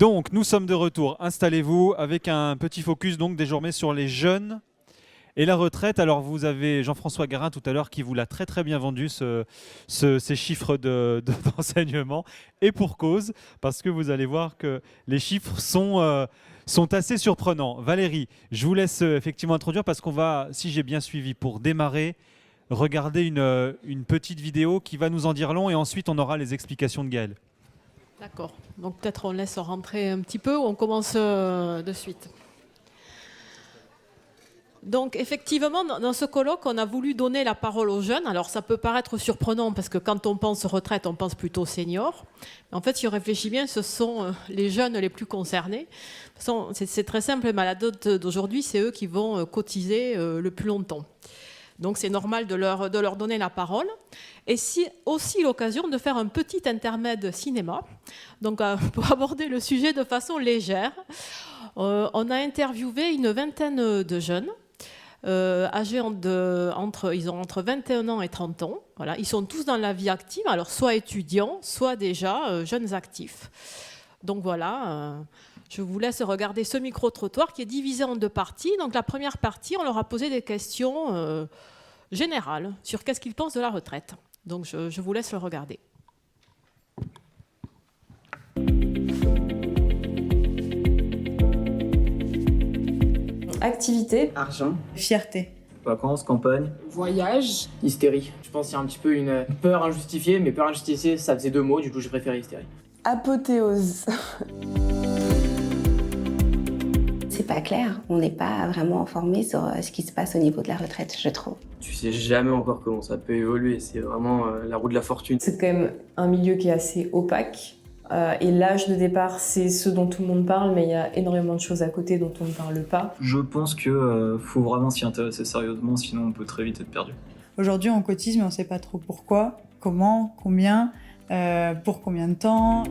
Donc, nous sommes de retour. Installez-vous avec un petit focus donc désormais sur les jeunes et la retraite. Alors, vous avez Jean-François Garin tout à l'heure qui vous l'a très très bien vendu, ces chiffres d'enseignement. Et pour cause, parce que vous allez voir que les chiffres sont assez surprenants. Valérie, je vous laisse effectivement introduire parce qu'on va, si j'ai bien suivi, pour démarrer, regarder une petite vidéo qui va nous en dire long et ensuite on aura les explications de Gaël. D'accord. Donc peut-être on laisse rentrer un petit peu ou on commence de suite. Donc effectivement, dans ce colloque, on a voulu donner la parole aux jeunes. Alors ça peut paraître surprenant parce que quand on pense retraite, on pense plutôt senior. Mais en fait, si on réfléchit bien, ce sont les jeunes les plus concernés. De toute façon, c'est très simple, les malades d'aujourd'hui, c'est eux qui vont cotiser le plus longtemps. Donc c'est normal de leur donner la parole. Et aussi l'occasion de faire un petit intermède cinéma, donc pour aborder le sujet de façon légère. On a interviewé une vingtaine de jeunes, âgés ils ont entre 21 ans et 30 ans. Voilà. Ils sont tous dans la vie active, alors soit étudiants, soit déjà jeunes actifs. Donc voilà, je vous laisse regarder ce micro-trottoir qui est divisé en deux parties. Donc la première partie, on leur a posé des questions générales sur qu'est-ce qu'ils pensent de la retraite. Donc je vous laisse le regarder. Activité, Argent, fierté, vacances, campagne, Voyage, hystérie. Je pense qu'il y a un petit peu une peur injustifiée, mais peur injustifiée, ça faisait 2 mots, du coup j'ai préféré hystérie. apothéose. C'est pas clair, on n'est pas vraiment informé sur ce qui se passe au niveau de la retraite, je trouve. Tu sais jamais encore comment ça peut évoluer, c'est vraiment la roue de la fortune. C'est quand même un milieu qui est assez opaque. Et l'âge de départ, c'est ce dont tout le monde parle, mais il y a énormément de choses à côté dont on ne parle pas. Je pense que faut vraiment s'y intéresser sérieusement, sinon on peut très vite être perdu. Aujourd'hui, on cotise, mais on ne sait pas trop pourquoi, comment, combien, pour combien de temps.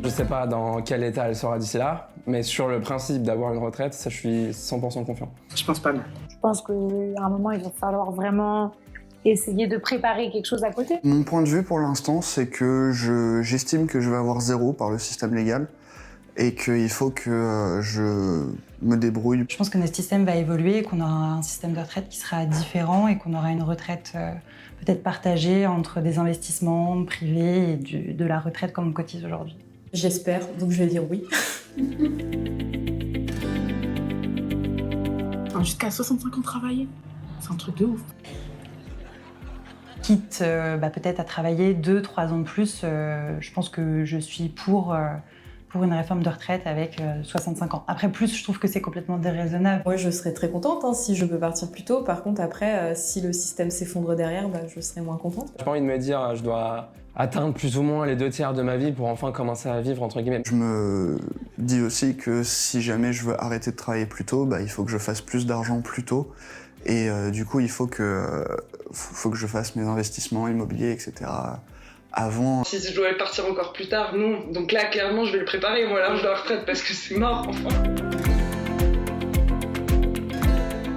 Je sais pas dans quel état elle sera d'ici là, mais sur le principe d'avoir une retraite, ça je suis 100% confiant. je pense pas non. Je pense qu'à un moment, il va falloir vraiment essayer de préparer quelque chose à côté. Mon point de vue pour l'instant, c'est que j'estime que je vais avoir 0 par le système légal et qu'il faut que je me débrouille. Je pense que notre système va évoluer, qu'on aura un système de retraite qui sera différent et qu'on aura une retraite peut-être partagée entre des investissements privés et de la retraite comme on cotise aujourd'hui. J'espère, donc je vais dire oui. Enfin, jusqu'à 65 ans travailler, c'est un truc de ouf. Quitte peut-être à travailler 2-3 ans de plus, je pense que je suis pour une réforme de retraite avec 65 ans. Après, plus, je trouve que c'est complètement déraisonnable. Moi, je serais très contente si je peux partir plus tôt. Par contre, après, si le système s'effondre derrière, je serais moins contente. J'ai pas envie de me dire je dois atteindre plus ou moins les 2/3 de ma vie pour enfin commencer à vivre entre guillemets. Je me dis aussi que si jamais je veux arrêter de travailler plus tôt, il faut que je fasse plus d'argent plus tôt. Et du coup, il faut que je fasse mes investissements immobiliers, etc. avant. Si je dois partir encore plus tard, non. Donc là, clairement, je vais le préparer, moi, l'âge de la retraite, parce que c'est mort, enfin.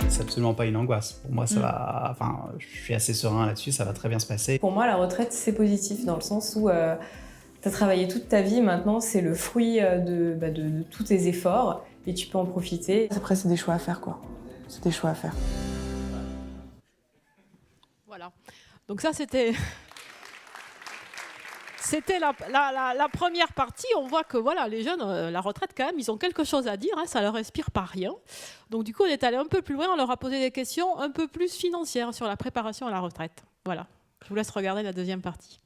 C'est absolument pas une angoisse. Pour moi, ça va. Enfin, je suis assez serein là-dessus, ça va très bien se passer. Pour moi, la retraite, c'est positif dans le sens où tu as travaillé toute ta vie, maintenant, c'est le fruit de tous tes efforts et tu peux en profiter. Après, c'est des choix à faire, quoi. C'est des choix à faire. Voilà. Donc ça, c'était la première partie. On voit que voilà, les jeunes, la retraite quand même, ils ont quelque chose à dire, ça leur inspire pas rien. Donc du coup, on est allé un peu plus loin, on leur a posé des questions un peu plus financières sur la préparation à la retraite. Voilà, je vous laisse regarder la deuxième partie.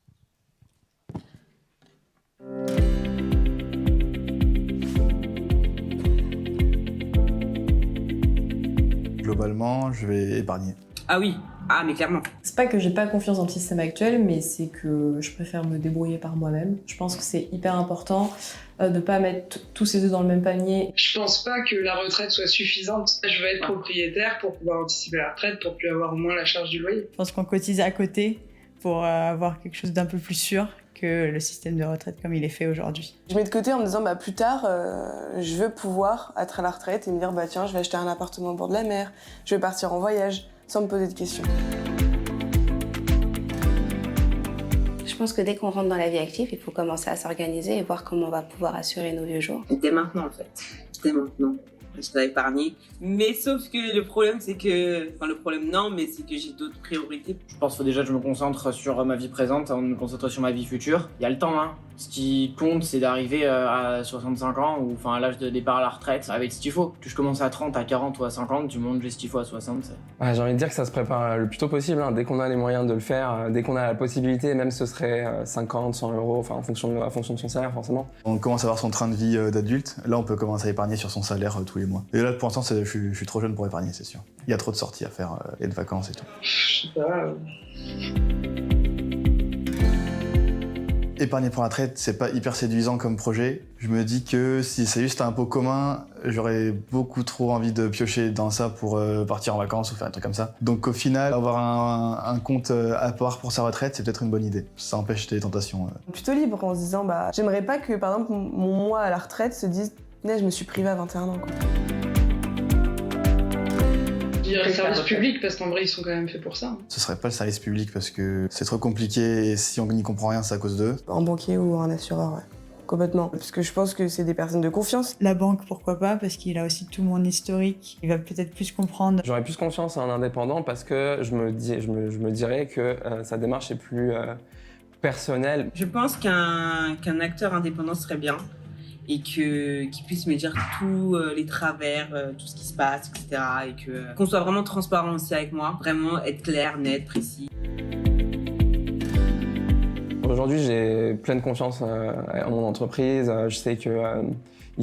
Globalement, je vais épargner. Ah oui, mais clairement. C'est pas que j'ai pas confiance dans le système actuel, mais c'est que je préfère me débrouiller par moi-même. Je pense que c'est hyper important de pas mettre tous ses œufs dans le même panier. Je pense pas que la retraite soit suffisante. Je veux être propriétaire pour pouvoir anticiper la retraite, pour plus avoir au moins la charge du loyer. Je pense qu'on cotise à côté pour avoir quelque chose d'un peu plus sûr que le système de retraite comme il est fait aujourd'hui. Je mets de côté en me disant plus tard, je veux pouvoir être à la retraite et me dire tiens, je vais acheter un appartement au bord de la mer, je vais partir en voyage, sans me poser de questions. Je pense que dès qu'on rentre dans la vie active, il faut commencer à s'organiser et voir comment on va pouvoir assurer nos vieux jours. Dès maintenant, en fait. Dès maintenant. Je dois épargner. Mais sauf que le problème, c'est que... Enfin, le problème, non, mais c'est que j'ai d'autres priorités. Je pense qu'il faut déjà que je me concentre sur ma vie présente avant de me concentrer sur ma vie future. Il y a le temps, hein. Ce qui compte, c'est d'arriver à 65 ans ou enfin à l'âge de départ à la retraite avec ce qu'il faut. Que je commence à 30, à 40 ou à 50, du moment que j'ai ce qu'il faut à 60. Ouais, j'ai envie de dire que ça se prépare le plus tôt possible, hein. Dès qu'on a les moyens de le faire, dès qu'on a la possibilité, même ce serait 50, 100 euros, enfin en fonction de son salaire forcément. On commence à avoir son train de vie d'adulte, là on peut commencer à épargner sur son salaire tous les mois. Et là pour l'instant je suis trop jeune pour épargner, c'est sûr. Il y a trop de sorties à faire et de vacances et tout. Je sais pas. Épargner pour la retraite, c'est pas hyper séduisant comme projet. Je me dis que si c'est juste un pot commun, j'aurais beaucoup trop envie de piocher dans ça pour partir en vacances ou faire un truc comme ça. Donc au final, avoir un compte à part pour sa retraite, c'est peut-être une bonne idée. Ça empêche des tentations. Plutôt libre en se disant, j'aimerais pas que par exemple mon moi à la retraite se dise, je me suis privée à 21 ans. Quoi. Je dirais service public parce qu'en vrai ils sont quand même faits pour ça. Ce serait pas le service public parce que c'est trop compliqué et si on n'y comprend rien, c'est à cause d'eux. Un banquier ou un assureur, ouais. Complètement. Parce que je pense que c'est des personnes de confiance. La banque, pourquoi pas, parce qu'il a aussi tout mon historique. Il va peut-être plus comprendre. J'aurais plus confiance en un indépendant parce que je me dirais que sa démarche est plus personnelle. Je pense qu'un acteur indépendant serait bien. Et qu'il puisse me dire tous les travers, tout ce qui se passe, etc. Et qu'on soit vraiment transparent aussi avec moi, vraiment être clair, net, précis. Aujourd'hui, j'ai pleine confiance en mon entreprise. Je sais qu'ils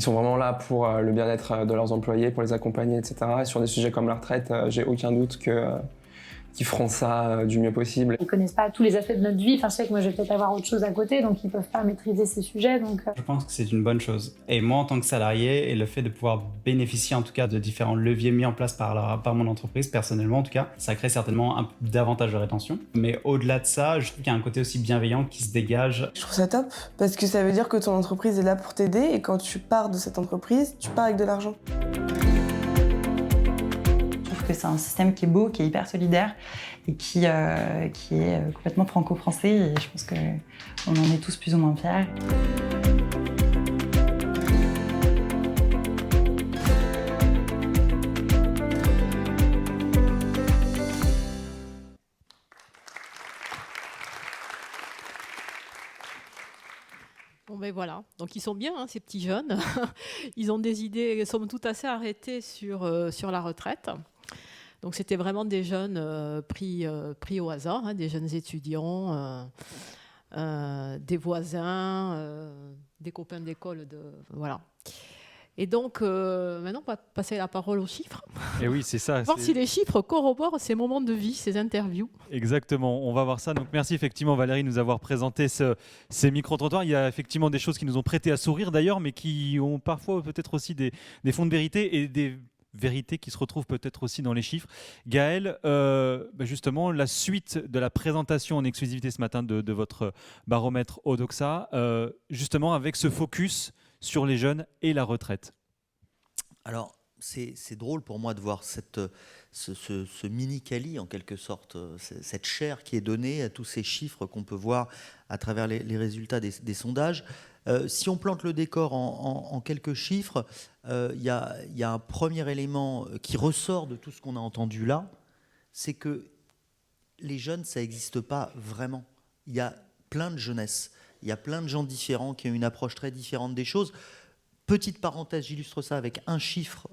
sont vraiment là pour le bien-être de leurs employés, pour les accompagner, etc. Et sur des sujets comme la retraite, j'ai aucun doute qu'ils feront ça du mieux possible. Ils connaissent pas tous les aspects de notre vie. Enfin, je sais que moi, je vais peut-être avoir autre chose à côté, donc ils peuvent pas maîtriser ces sujets. Donc, Je pense que c'est une bonne chose. Et moi, en tant que salarié, et le fait de pouvoir bénéficier en tout cas de différents leviers mis en place par mon entreprise, personnellement en tout cas, ça crée certainement davantage de rétention. Mais au-delà de ça, je trouve qu'il y a un côté aussi bienveillant qui se dégage. Je trouve ça top, parce que ça veut dire que ton entreprise est là pour t'aider, et quand tu pars de cette entreprise, tu pars avec de l'argent. Que c'est un système qui est beau, qui est hyper solidaire et qui est complètement franco-français et je pense qu'on en est tous plus ou moins fiers. Bon ben voilà, donc ils sont bien ces petits jeunes, ils ont des idées somme toute assez arrêtées sur la retraite. Donc c'était vraiment des jeunes pris au hasard, des jeunes étudiants, des voisins, des copains d'école, voilà. Et donc maintenant on va passer la parole aux chiffres. Et oui, c'est ça. Voir si les chiffres corroborent ces moments de vie, ces interviews. Exactement, on va voir ça. Donc merci effectivement Valérie de nous avoir présenté ces micro-trottoirs. Il y a effectivement des choses qui nous ont prêté à sourire d'ailleurs, mais qui ont parfois peut-être aussi des fonds de vérité et des vérité qui se retrouve peut-être aussi dans les chiffres. Gaël, justement, la suite de la présentation en exclusivité ce matin de votre baromètre Odoxa, justement avec ce focus sur les jeunes et la retraite. Alors, c'est drôle pour moi de voir ce mini-Cali, en quelque sorte, cette chair qui est donnée à tous ces chiffres qu'on peut voir à travers les résultats des sondages. Si on plante le décor en quelques chiffres, il y a un premier élément qui ressort de tout ce qu'on a entendu là, c'est que les jeunes, ça n'existe pas vraiment. Il y a plein de jeunesse, il y a plein de gens différents qui ont une approche très différente des choses. Petite parenthèse, j'illustre ça avec un chiffre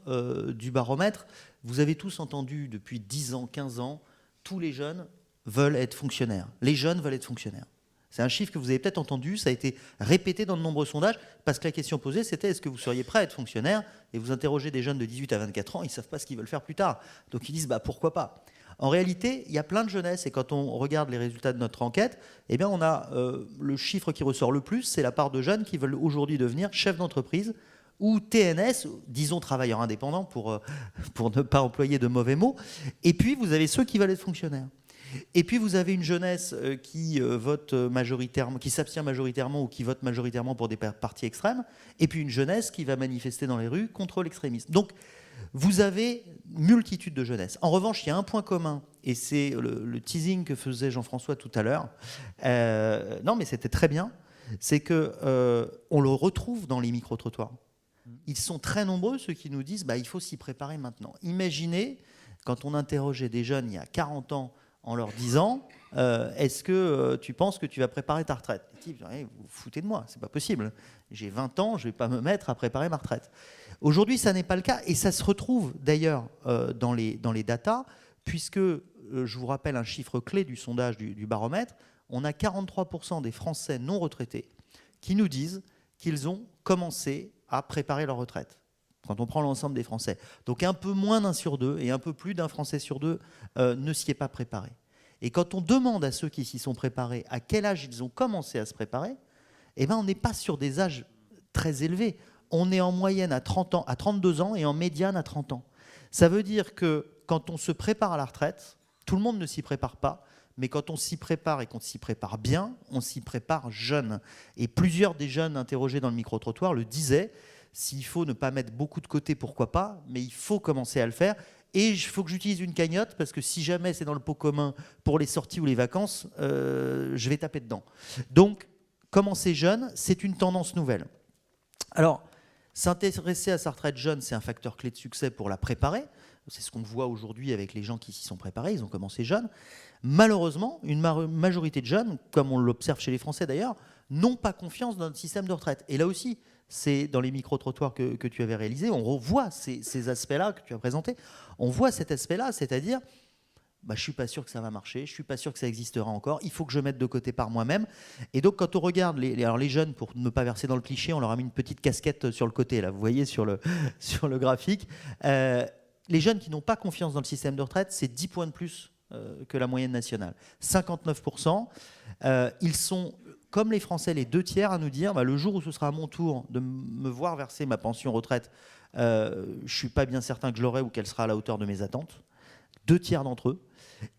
du baromètre. Vous avez tous entendu depuis 10 ans, 15 ans, tous les jeunes veulent être fonctionnaires. Les jeunes veulent être fonctionnaires. C'est un chiffre que vous avez peut-être entendu, ça a été répété dans de nombreux sondages, parce que la question posée, c'était est-ce que vous seriez prêt à être fonctionnaire? Et vous interrogez des jeunes de 18 à 24 ans, ils ne savent pas ce qu'ils veulent faire plus tard. Donc ils disent pourquoi pas. En réalité, il y a plein de jeunesse, et quand on regarde les résultats de notre enquête, eh bien on a le chiffre qui ressort le plus, c'est la part de jeunes qui veulent aujourd'hui devenir chefs d'entreprise ou TNS, disons travailleurs indépendants pour ne pas employer de mauvais mots. Et puis vous avez ceux qui veulent être fonctionnaires. Et puis vous avez une jeunesse qui vote majoritairement, qui s'abstient majoritairement ou qui vote majoritairement pour des partis extrêmes, et puis une jeunesse qui va manifester dans les rues contre l'extrémisme. Donc vous avez multitude de jeunesse. En revanche, il y a un point commun, et c'est le teasing que faisait Jean-François tout à l'heure. Non, mais c'était très bien. C'est que on le retrouve dans les micro-trottoirs. Ils sont très nombreux, ceux qui nous disent bah, il faut s'y préparer maintenant. Imaginez, quand on interrogeait des jeunes il y a 40 ans en leur disant est-ce que tu penses que tu vas préparer ta retraite? Les types, vous vous foutez de moi, c'est pas possible. J'ai 20 ans, je ne vais pas me mettre à préparer ma retraite. Aujourd'hui, ça n'est pas le cas, et ça se retrouve d'ailleurs dans les datas, puisque, je vous rappelle un chiffre clé du sondage du baromètre, on a 43% des Français non retraités qui nous disent qu'ils ont commencé à préparer leur retraite, quand on prend l'ensemble des Français. Donc un peu moins d'un sur deux et un peu plus d'un Français sur deux ne s'y est pas préparé. Et quand on demande à ceux qui s'y sont préparés à quel âge ils ont commencé à se préparer, eh ben on n'est pas sur des âges très élevés. On est en moyenne à 30 ans, à 32 ans et en médiane à 30 ans. Ça veut dire que quand on se prépare à la retraite, tout le monde ne s'y prépare pas, mais quand on s'y prépare et qu'on s'y prépare bien, on s'y prépare jeune. Et plusieurs des jeunes interrogés dans le micro-trottoir le disaient, s'il faut ne pas mettre beaucoup de côté, pourquoi pas, mais il faut commencer à le faire. Et il faut que j'utilise une cagnotte, parce que si jamais c'est dans le pot commun pour les sorties ou les vacances, je vais taper dedans. Donc, commencer jeune, c'est une tendance nouvelle. Alors, s'intéresser à sa retraite jeune, c'est un facteur clé de succès pour la préparer. C'est ce qu'on voit aujourd'hui avec les gens qui s'y sont préparés, ils ont commencé jeunes. Malheureusement, une majorité de jeunes, comme on l'observe chez les Français d'ailleurs, n'ont pas confiance dans notre système de retraite. Et là aussi, c'est dans les micro-trottoirs que tu avais réalisés, on revoit ces aspects-là que tu as présentés. On voit cet aspect-là, c'est-à-dire, je ne suis pas sûr que ça va marcher, je ne suis pas sûr que ça existera encore, il faut que je mette de côté par moi-même. Et donc, quand on regarde les jeunes, pour ne pas verser dans le cliché, on leur a mis une petite casquette sur le côté, là, vous voyez sur le graphique. Les jeunes qui n'ont pas confiance dans le système de retraite, c'est 10 points de plus que la moyenne nationale. 59%. Ils sont, comme les Français, les 2/3 à nous dire le jour où ce sera à mon tour de me voir verser ma pension retraite, je ne suis pas bien certain que je l'aurai ou qu'elle sera à la hauteur de mes attentes. 2/3 d'entre eux.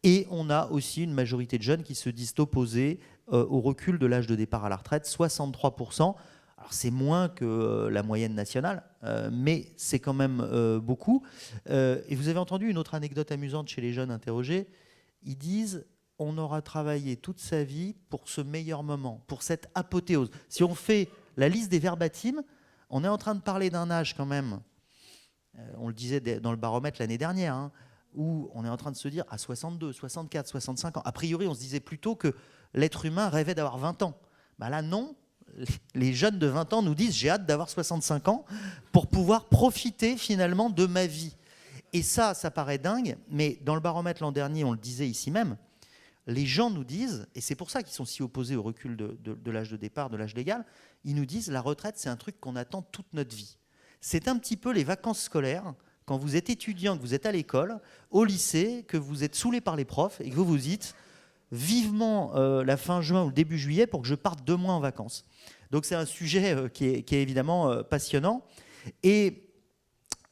Et on a aussi une majorité de jeunes qui se disent opposés au recul de l'âge de départ à la retraite, 63%. Alors c'est moins que la moyenne nationale, mais c'est quand même beaucoup. Et vous avez entendu une autre anecdote amusante chez les jeunes interrogés. Ils disent on aura travaillé toute sa vie pour ce meilleur moment, pour cette apothéose. Si on fait la liste des verbatims, on est en train de parler d'un âge quand même, on le disait dans le baromètre l'année dernière, hein, où on est en train de se dire à 62, 64, 65 ans. A priori, on se disait plutôt que l'être humain rêvait d'avoir 20 ans. Là, non. Les jeunes de 20 ans nous disent j'ai hâte d'avoir 65 ans pour pouvoir profiter finalement de ma vie. Et ça paraît dingue, mais dans le baromètre l'an dernier, on le disait ici même, les gens nous disent, et c'est pour ça qu'ils sont si opposés au recul de l'âge de départ, de l'âge légal, ils nous disent la retraite, c'est un truc qu'on attend toute notre vie. C'est un petit peu les vacances scolaires, quand vous êtes étudiant, que vous êtes à l'école, au lycée, que vous êtes saoulé par les profs et que vous vous dites vivement la fin juin ou le début juillet pour que je parte 2 mois en vacances. Donc c'est un sujet qui est évidemment passionnant. Et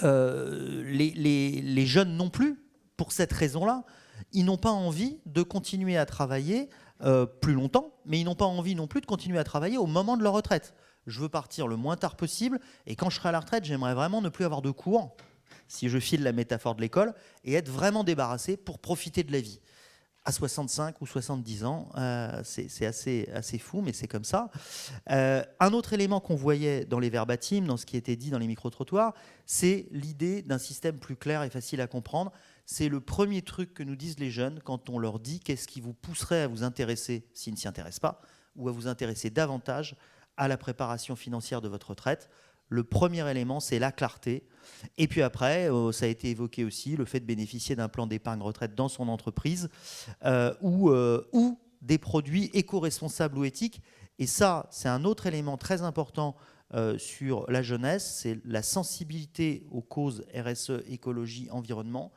les jeunes non plus, pour cette raison-là, ils n'ont pas envie de continuer à travailler plus longtemps, mais ils n'ont pas envie non plus de continuer à travailler au moment de leur retraite. Je veux partir le moins tard possible, et quand je serai à la retraite, j'aimerais vraiment ne plus avoir de cours, si je file la métaphore de l'école, et être vraiment débarrassé pour profiter de la vie. À 65 ou 70 ans, c'est assez fou, mais c'est comme ça. Un autre élément qu'on voyait dans les verbatims, dans ce qui était dit dans les micro-trottoirs, c'est l'idée d'un système plus clair et facile à comprendre. C'est le premier truc que nous disent les jeunes quand on leur dit qu'est-ce qui vous pousserait à vous intéresser, s'ils ne s'y intéressent pas, ou à vous intéresser davantage à la préparation financière de votre retraite. Le premier élément, c'est la clarté. Et puis après, ça a été évoqué aussi, le fait de bénéficier d'un plan d'épargne retraite dans son entreprise ou des produits éco-responsables ou éthiques. Et ça, c'est un autre élément très important sur la jeunesse, c'est la sensibilité aux causes RSE, écologie, environnement.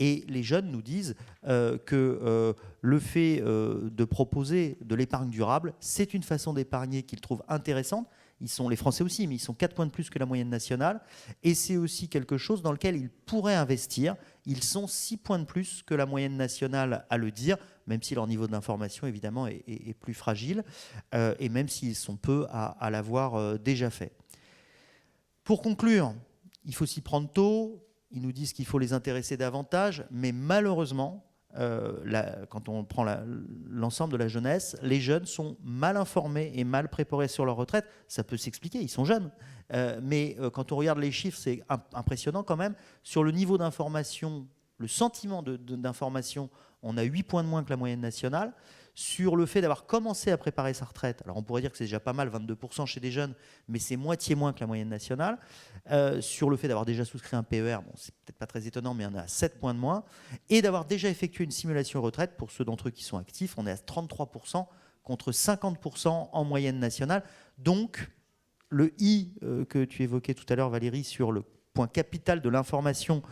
Et les jeunes nous disent que le fait de proposer de l'épargne durable, c'est une façon d'épargner qu'ils trouvent intéressante. Ils sont les Français aussi, mais ils sont 4 points de plus que la moyenne nationale. Et c'est aussi quelque chose dans lequel ils pourraient investir. Ils sont 6 points de plus que la moyenne nationale à le dire, même si leur niveau d'information, évidemment, est plus fragile, et même s'ils sont peu à l'avoir déjà fait. Pour conclure, il faut s'y prendre tôt. Ils nous disent qu'il faut les intéresser davantage, mais malheureusement, quand on prend l'ensemble de la jeunesse, les jeunes sont mal informés et mal préparés sur leur retraite. Ça peut s'expliquer, ils sont jeunes. Mais quand on regarde les chiffres, c'est impressionnant quand même. Sur le niveau d'information, le sentiment d'information, on a 8 points de moins que la moyenne nationale. Sur le fait d'avoir commencé à préparer sa retraite, alors on pourrait dire que c'est déjà pas mal, 22% chez des jeunes, mais c'est moitié moins que la moyenne nationale. Sur le fait d'avoir déjà souscrit un PER, bon, c'est peut-être pas très étonnant, mais on est à 7 points de moins. Et d'avoir déjà effectué une simulation retraite, pour ceux d'entre eux qui sont actifs, on est à 33% contre 50% en moyenne nationale. Donc, le I que tu évoquais tout à l'heure, Valérie, sur le point capital de l'information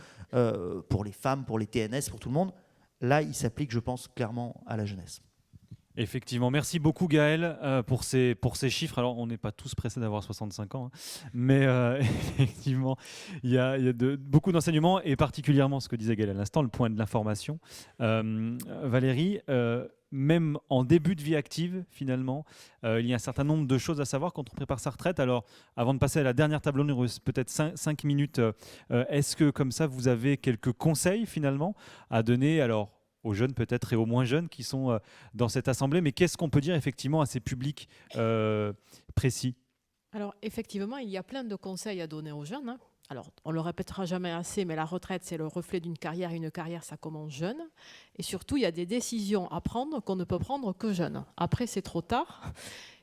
pour les femmes, pour les TNS, pour tout le monde, là, il s'applique, je pense, clairement à la jeunesse. Effectivement, merci beaucoup Gaël pour ces chiffres. Alors, on n'est pas tous pressés d'avoir 65 ans, hein, mais effectivement, il y a beaucoup d'enseignements, et particulièrement ce que disait Gaël à l'instant, le point de l'information. Valérie, même en début de vie active, finalement, il y a un certain nombre de choses à savoir quand on prépare sa retraite. Alors, avant de passer à la dernière table ronde, peut-être 5 minutes, est-ce que comme ça, vous avez quelques conseils finalement à donner aux jeunes peut-être et aux moins jeunes qui sont dans cette assemblée, mais qu'est-ce qu'on peut dire effectivement à ces publics précis? Alors effectivement, il y a plein de conseils à donner aux jeunes, hein. Alors, on le répétera jamais assez, mais la retraite, c'est le reflet d'une carrière. Une carrière, ça commence jeune. Et surtout, il y a des décisions à prendre qu'on ne peut prendre que jeune. Après, c'est trop tard.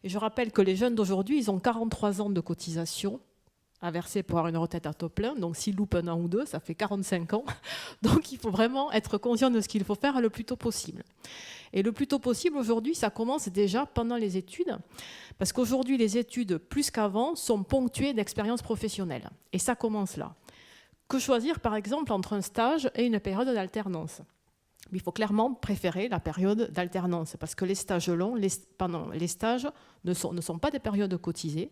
Et je rappelle que les jeunes d'aujourd'hui, ils ont 43 ans de cotisation à verser pour avoir une retraite à taux plein. Donc, s'ils loupent un an ou deux, ça fait 45 ans. Donc, il faut vraiment être conscient de ce qu'il faut faire le plus tôt possible. Et le plus tôt possible, aujourd'hui, ça commence déjà pendant les études. Parce qu'aujourd'hui, les études, plus qu'avant, sont ponctuées d'expériences professionnelles. Et ça commence là. Que choisir, par exemple, entre un stage et une période d'alternance? Il faut clairement préférer la période d'alternance. Parce que les stages longs, les stages ne sont pas des périodes cotisées,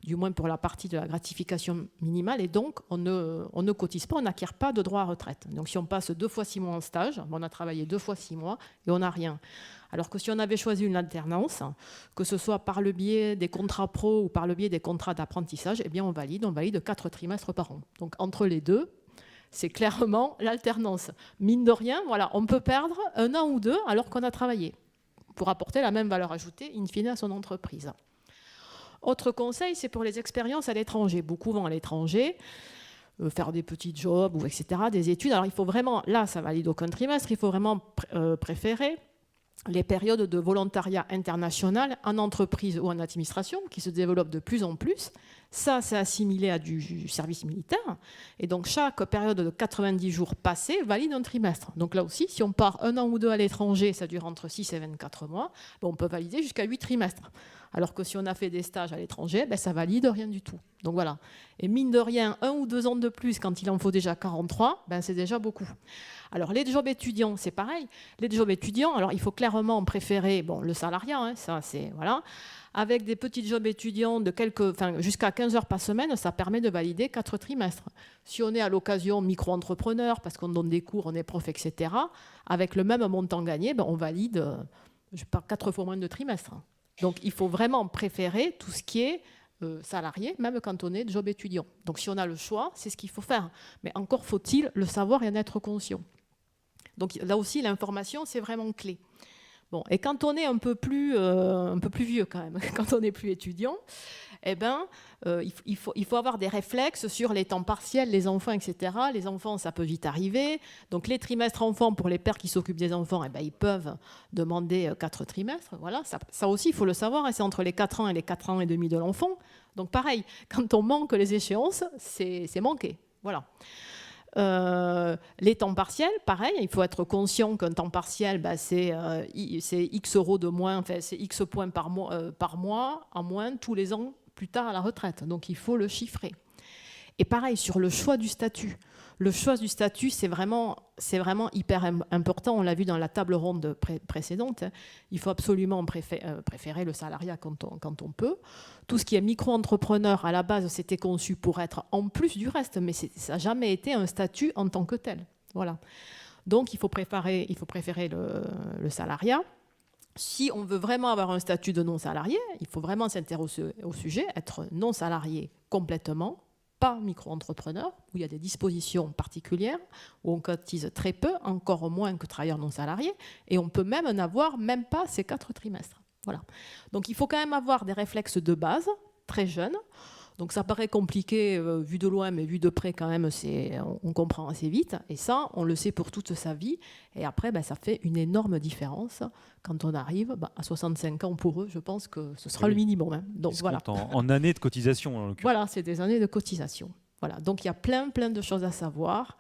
du moins pour la partie de la gratification minimale, et donc on ne cotise pas, on n'acquiert pas de droit à retraite. Donc si on passe 2 fois 6 mois en stage, on a travaillé 2 fois 6 mois et on n'a rien. Alors que si on avait choisi une alternance, que ce soit par le biais des contrats pro ou par le biais des contrats d'apprentissage, eh bien on valide 4 trimestres par an. Donc entre les deux, c'est clairement l'alternance. Mine de rien, voilà, on peut perdre 1 an ou 2 alors qu'on a travaillé, pour apporter la même valeur ajoutée in fine à son entreprise. Autre conseil, c'est pour les expériences à l'étranger. Beaucoup vont à l'étranger, faire des petits jobs, ou etc., des études. Alors il faut vraiment, là ça valide aucun trimestre, il faut vraiment préférer les périodes de volontariat international en entreprise ou en administration qui se développent de plus en plus. Ça, c'est assimilé à du service militaire. Et donc, chaque période de 90 jours passés valide un trimestre. Donc là aussi, si on part 1 an ou 2 à l'étranger, ça dure entre 6 et 24 mois, on peut valider jusqu'à 8 trimestres. Alors que si on a fait des stages à l'étranger, ça valide rien du tout. Donc voilà. Et mine de rien, 1 ou 2 ans de plus, quand il en faut déjà 43, c'est déjà beaucoup. Alors les jobs étudiants, c'est pareil. Les jobs étudiants, alors il faut clairement préférer le salariat, hein, ça c'est voilà. Avec des petits jobs étudiants de jusqu'à 15 heures par semaine, ça permet de valider 4 trimestres. Si on est à l'occasion micro-entrepreneur, parce qu'on donne des cours, on est prof, etc., avec le même montant gagné, on valide 4 fois moins de trimestres. Donc il faut vraiment préférer tout ce qui est salarié, même quand on est de job étudiant. Donc si on a le choix, c'est ce qu'il faut faire. Mais encore faut-il le savoir et en être conscient. Donc là aussi, l'information, c'est vraiment clé. Bon, et quand on est un peu plus vieux quand même, quand on n'est plus étudiant, il faut avoir des réflexes sur les temps partiels, les enfants, etc. Les enfants, ça peut vite arriver. Donc les trimestres enfants, pour les pères qui s'occupent des enfants, ils peuvent demander 4 trimestres. Voilà, ça aussi, il faut le savoir, et c'est entre les 4 ans et les 4 ans et demi de l'enfant. Donc pareil, quand on manque les échéances, c'est manqué. Voilà. Les temps partiels, pareil, il faut être conscient qu'un temps partiel, c'est X euros de moins, c'est X points par mois en moins tous les ans plus tard à la retraite. Donc il faut le chiffrer. Et pareil, sur le choix du statut. Le choix du statut, c'est vraiment hyper important. On l'a vu dans la table ronde précédente. Il faut absolument préférer le salariat quand on peut. Tout ce qui est micro-entrepreneur, à la base, c'était conçu pour être en plus du reste, mais ça n'a jamais été un statut en tant que tel. Voilà. Donc, il faut préférer le salariat. Si on veut vraiment avoir un statut de non-salarié, il faut vraiment s'intéresser au sujet, être non-salarié complètement, pas micro-entrepreneur, où il y a des dispositions particulières, où on cotise très peu, encore moins que travailleurs non salariés, et on peut même n'avoir même pas ces 4 trimestres. Voilà. Donc il faut quand même avoir des réflexes de base, très jeunes. Donc ça paraît compliqué vu de loin, mais vu de près quand même, on comprend assez vite. Et ça, on le sait pour toute sa vie. Et après, ça fait une énorme différence quand on arrive à 65 ans pour eux. Je pense que ce sera le minimum. Hein. Donc voilà. En années de cotisation, en l'occurrence. Voilà, c'est des années de cotisation. Voilà. Donc il y a plein de choses à savoir,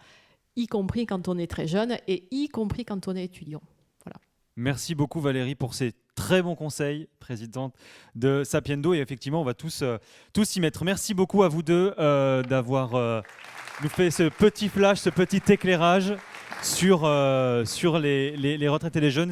y compris quand on est très jeune et y compris quand on est étudiant. Voilà. Merci beaucoup Valérie pour ces très bons conseils, présidente de Sapiendo. Et effectivement, on va tous y mettre. Merci beaucoup à vous deux d'avoir nous fait ce petit flash, ce petit éclairage sur les retraites et les jeunes.